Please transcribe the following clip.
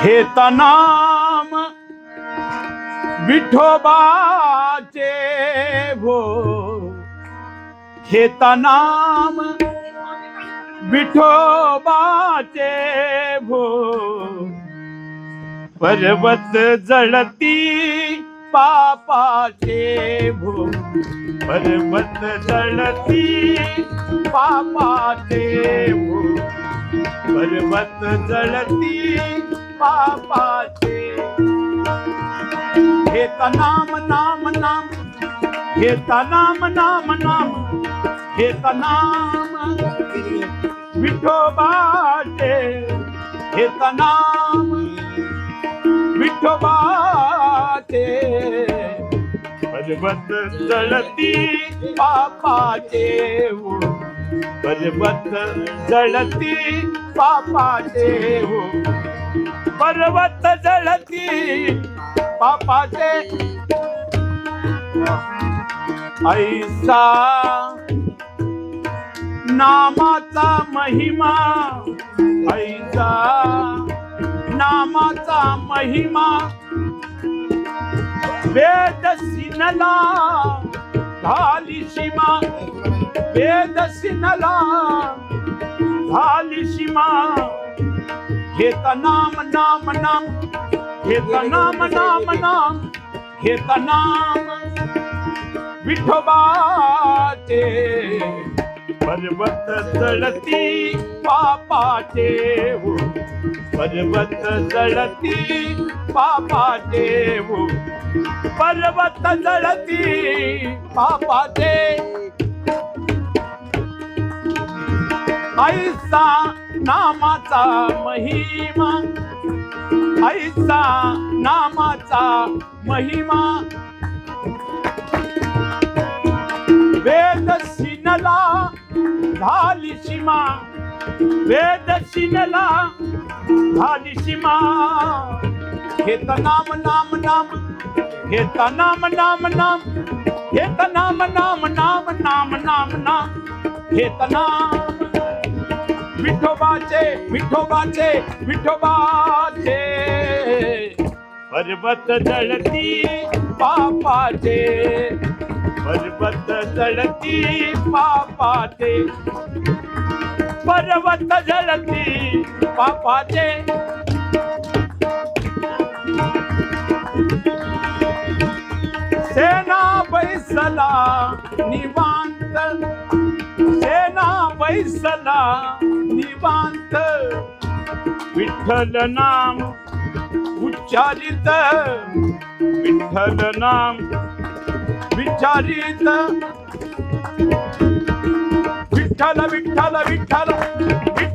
घेता नाम विठोबाचे भो, घेता नाम विठोबाचे भो, पर्वत जळती पापाचे भो, पर्वत जळती पापाचे भो, पर्वत जळती पापाचे. घेता नाम नाम नाम, घेता नाम नाम नाम, घेता नाम विठोबाचे, घेता नाम विठोबाचे, पर्वत जळती पापाचे हो, पर्वत जळती पापाचे हो, पर्वत जळती पापाचे. ऐसा नामाचा महिमा, ऐसा नामाचा महिमा, वेद सिनला झाली सीमा, वेद सिनला झाली सीमा. घेता नाम नाम नाम, घेता नाम नाम नाम, घेता नाम विठोबाचे, पर्वत जळती पापाचे हो, पर्वत जळती पापाचे हो, पर्वत जळती पापाचे. ऐसा नामाचा महिमा, ऐसा नामाचा महिमा, वेद सिनला झाली सीमा, वेद सिनला झाली सीमा. घेता नाम नाम नाम, घेता नाम नाम नाम, घेता नाम नाम नाम नाम नाम नाम, घेता नाम विठोबाचे, विठोबाचे, विठोबाचे, पर्वत जळती पापाचे, पर्वत जळती पापाचे, पर्वत जळती पापाचे. सेना बैसला निवांत, सेना बैसला निवांत, विठ्ठल नाम उच्चारित, विठ्ठल नाम विचारित, विठ्ठल विठ्ठल विठ्ठल विठ्ठल